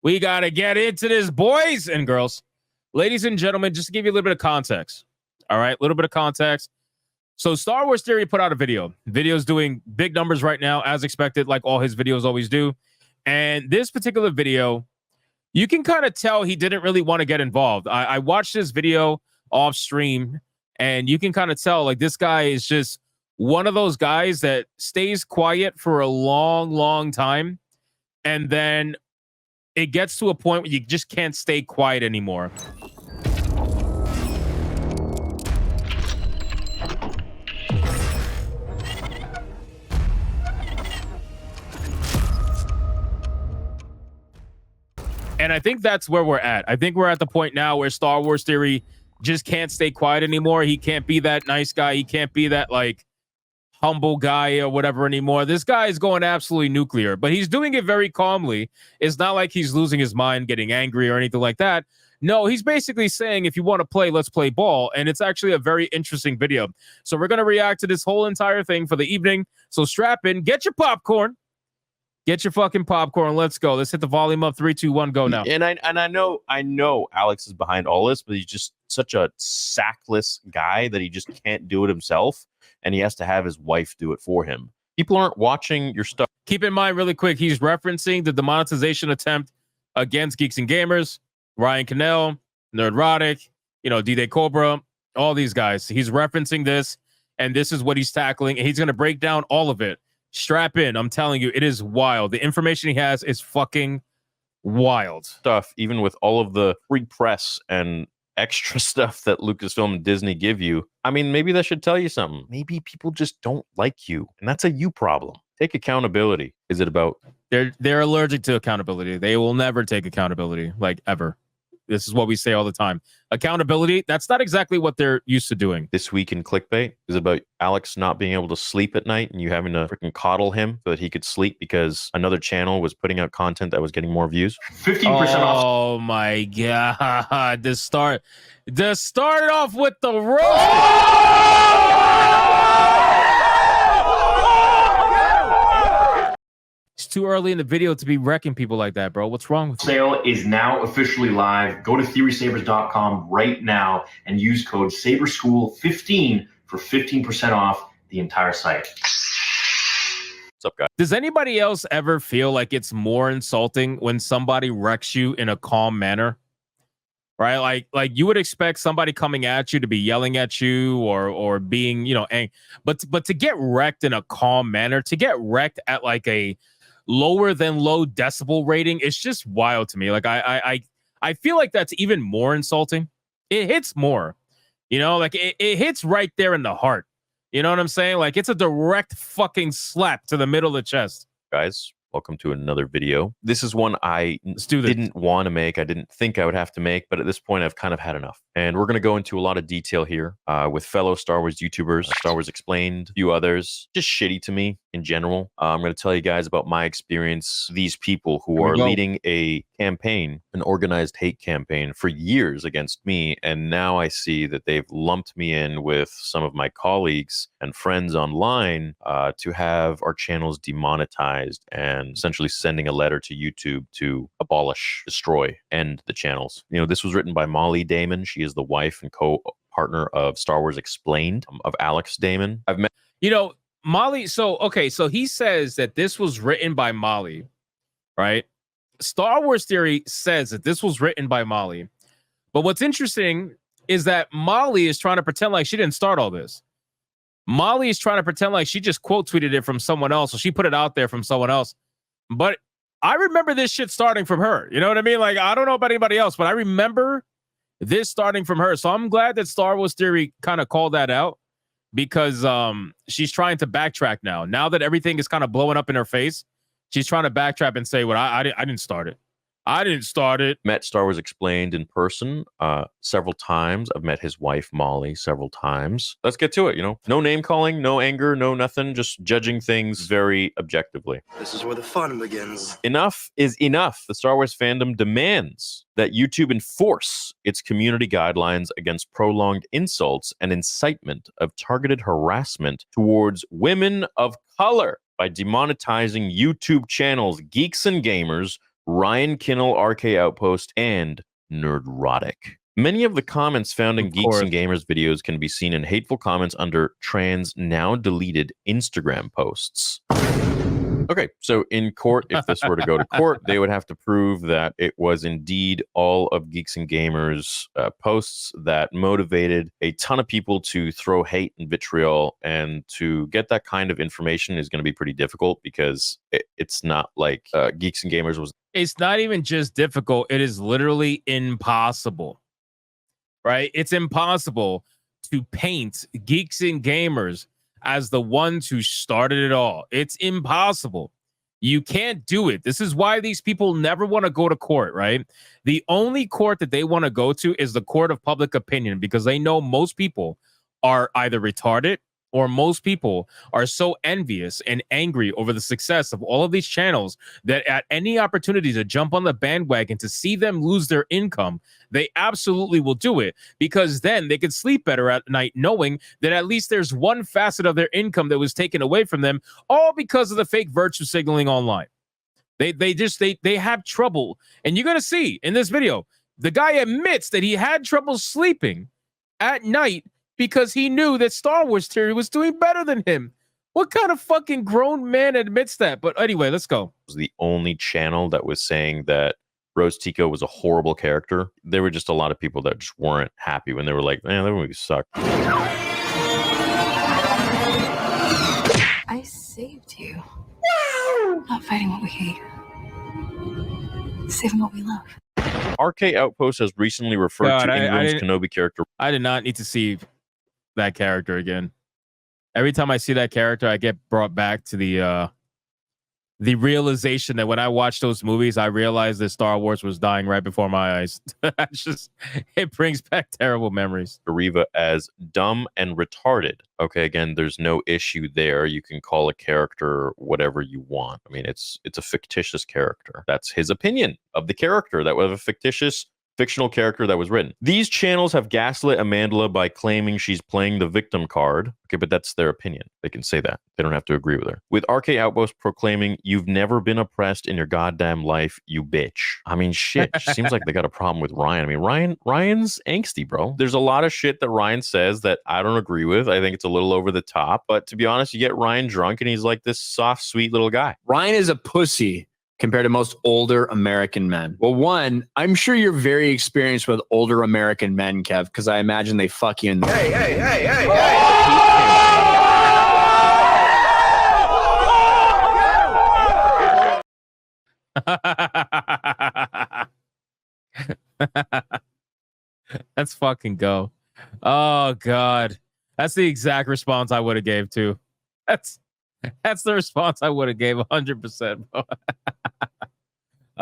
We got to get into this, boys and girls. Ladies and gentlemen, just to give you a little bit of context. All right, a little bit of context. So Star Wars Theory put out a video. Video's doing big numbers right now, as expected, like all his videos always do. And this particular video, you can kind of tell he didn't really want to get involved. I watched this video off stream, and you can kind of tell, like, this guy is just one of those guys that stays quiet for a long, long time. And then it gets to a point where you just can't stay quiet anymore. And I think that's where we're at. I think we're at the point now where Star Wars Theory just can't stay quiet anymore. He can't be that nice guy. He can't be that, like, humble guy or whatever anymore. This guy is going absolutely nuclear, but he's doing it very calmly. It's not like he's losing his mind, getting angry or anything like that. No, he's basically saying, if you want to play, let's play ball. And it's actually a very interesting video. So we're going to react to this whole entire thing for the evening. So strap in, get your popcorn. Get your fucking popcorn. Let's go. Let's hit the volume up. 3, 2, 1, go now. And I know Alex is behind all this, but he's just such a sackless guy that he just can't do it himself, and he has to have his wife do it for him. People aren't watching your stuff. Keep in mind, really quick, he's referencing the demonetization attempt against Geeks and Gamers, Ryan Cannell, Nerdrotic, D-Day Cobra, all these guys. He's referencing this, and this is what he's tackling, and he's going to break down all of it. Strap in. I'm telling you, it is wild. The information he has is fucking wild. Stuff, even with all of the free press and extra stuff that Lucasfilm and Disney give you. I mean, maybe that should tell you something. Maybe people just don't like you, and that's a you problem. Take accountability. Is it about... They're allergic to accountability. They will never take accountability, like, ever. This is what we say all the time. Accountability, that's not exactly what they're used to doing. This week in clickbait is about Alex not being able to sleep at night and you having to freaking coddle him so that he could sleep because another channel was putting out content that was getting more views. 15% off. Oh my God. To start off with the road. It's too early in the video to be wrecking people like that, bro. What's wrong with you? Sale is now officially live. Go to theorysabers.com right now and use code SABERSCHOOL15 for 15% off the entire site. What's up, guys? Does anybody else ever feel like it's more insulting when somebody wrecks you in a calm manner? Right? Like you would expect somebody coming at you to be yelling at you or being, angry. But to get wrecked in a calm manner, to get wrecked at like a lower than low decibel rating, it's just wild to me. Like I feel like that's even more insulting. It hits more, like it hits right there in the heart. You know what I'm saying? Like it's a direct fucking slap to the middle of the chest. Guys, welcome to another video. This is one I didn't want to make. I didn't think I would have to make, but at this point I've kind of had enough. And we're going to go into a lot of detail here with fellow Star Wars YouTubers, Star Wars Explained, a few others. Just shitty to me in general. I'm going to tell you guys about my experience. These people who are leading a campaign, an organized hate campaign for years against me. And now I see that they've lumped me in with some of my colleagues and friends online to have our channels demonetized and essentially sending a letter to YouTube to abolish, destroy, end the channels. This was written by Molly Damon. She is the wife and co-partner of Star Wars Explained of Alex Damon. I've met... Molly, so he says that this was written by Molly, right? Star Wars Theory says that this was written by Molly. But what's interesting is that Molly is trying to pretend like she didn't start all this. Molly is trying to pretend like she just quote tweeted it from someone else, or she put it out there from someone else. But I remember this shit starting from her. You know what I mean? Like, I don't know about anybody else, but I remember this starting from her. So I'm glad that Star Wars Theory kind of called that out, because she's trying to backtrack now. Now that everything is kind of blowing up in her face, she's trying to backtrack and say, "Well, I didn't start it. I didn't start it." Met Star Wars Explained in person several times. I've met his wife, Molly, several times. Let's get to it, No name calling, no anger, no nothing. Just judging things very objectively. This is where the fun begins. Enough is enough. The Star Wars fandom demands that YouTube enforce its community guidelines against prolonged insults and incitement of targeted harassment towards women of color by demonetizing YouTube channels Geeks and Gamers, Ryan Kinnell, RK Outpost, and Nerdrotic. Many of the comments found in Geeks and Gamers videos can be seen in hateful comments under trans now deleted Instagram posts. Okay, so in court, if this were to go to court, they would have to prove that it was indeed all of Geeks and Gamers posts that motivated a ton of people to throw hate and vitriol, and to get that kind of information is going to be pretty difficult because it's not like Geeks and Gamers was. It's not even just difficult. It is literally impossible, right? It's impossible to paint Geeks and Gamers as the ones who started it all. It's impossible. You can't do it. This is why these people never want to go to court, right? The only court that they want to go to is the court of public opinion, because they know most people are either retarded or most people are so envious and angry over the success of all of these channels that at any opportunity to jump on the bandwagon to see them lose their income, they absolutely will do it, because then they can sleep better at night knowing that at least there's one facet of their income that was taken away from them, all because of the fake virtue signaling online. They have trouble. And you're going to see in this video, the guy admits that he had trouble sleeping at night because he knew that Star Wars Theory was doing better than him. What kind of fucking grown man admits that? But anyway, let's go. It was the only channel that was saying that Rose Tico was a horrible character. There were just a lot of people that just weren't happy when they were like, man, that movie sucked. I saved you. Not fighting what we hate. Saving what we love. RK Outpost has recently referred to Ingram's Kenobi character. I did not need to see that character again. Every time I see that character, I get brought back to the realization that when I watched those movies, I realized that Star Wars was dying right before my eyes. It brings back terrible memories. Riva as dumb and retarded. Okay, again, there's no issue there. You can call a character whatever you want. I mean, it's a fictitious character. That's his opinion of the character. That was a fictional character that was written. These channels have gaslit Amandla by claiming she's playing the victim card. Okay, but that's their opinion. They can say that. They don't have to agree with her. With RK Outpost proclaiming, you've never been oppressed in your goddamn life, you bitch. I mean, shit. Seems like they got a problem with Ryan. I mean, Ryan's angsty, bro. There's a lot of shit that Ryan says that I don't agree with. I think it's a little over the top. But to be honest, you get Ryan drunk and he's like this soft, sweet little guy. Ryan is a pussy compared to most older American men. Well, one, I'm sure you're very experienced with older American men, Kev, because I imagine they fuck you in the... Hey. Let's fucking go. Oh, God. That's the exact response I would have gave too. That's the response I would have gave 100%.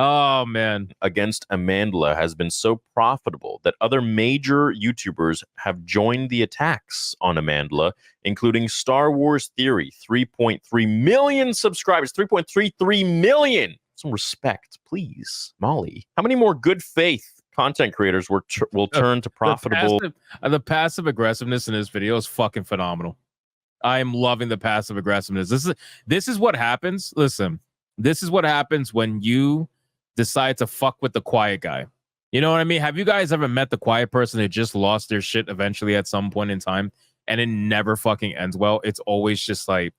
Oh, man. Against Amandla has been so profitable that other major YouTubers have joined the attacks on Amandla, including Star Wars Theory, 3.3 million subscribers, 3.33 million. Some respect, please. Molly, how many more good faith content creators will turn to profitable? The passive aggressiveness in this video is fucking phenomenal. I am loving the passive aggressiveness. This is what happens. Listen, this is what happens when you decide to fuck with the quiet guy. You know what I mean? Have you guys ever met the quiet person that just lost their shit eventually at some point in time, and it never fucking ends well? It's always just like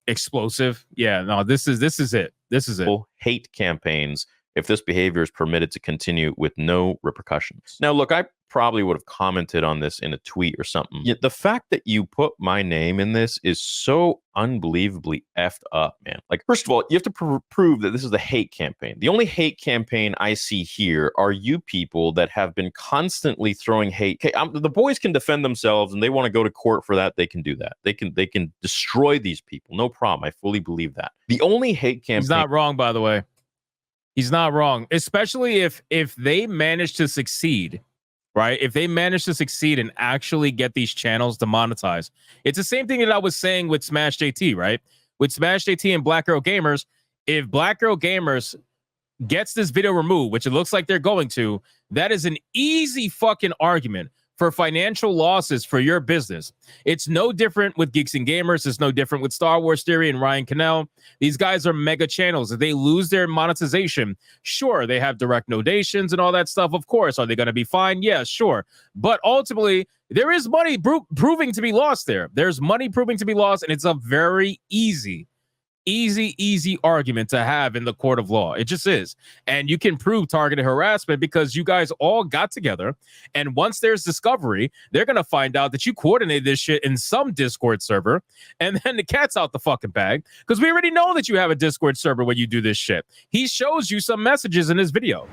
explosive. Yeah, no, this is it. This is it. Hate campaigns if this behavior is permitted to continue with no repercussions. Now, look, I probably would have commented on this in a tweet or something. Yet the fact that you put my name in this is so unbelievably effed up, man. Like, first of all, you have to prove that this is a hate campaign. The only hate campaign I see here are you people that have been constantly throwing hate. Okay, the boys can defend themselves, and they want to go to court for that. They can do that. They can destroy these people. No problem. I fully believe that. The only hate campaign... He's not wrong, by the way. He's not wrong, especially if they manage to succeed, right? If they manage to succeed and actually get these channels to monetize. It's the same thing that I was saying with Smash JT, right? With Smash JT and Black Girl Gamers, if Black Girl Gamers gets this video removed, which it looks like they're going to, that is an easy fucking argument for financial losses for your business. It's no different with Geeks and Gamers. It's no different with Star Wars Theory and Ryan Cannell. These guys are mega channels. If they lose their monetization, sure, they have direct donations and all that stuff. Of course, are they going to be fine? Yeah, sure. But ultimately, there is money proving to be lost there. There's money proving to be lost, and it's a very easy argument to have in the court of law. It just is. And you can prove targeted harassment because you guys all got together, and once there's discovery, they're going to find out that you coordinated this shit in some Discord server, and then the cat's out the fucking bag because we already know that you have a Discord server when you do this shit. He shows you some messages in this video.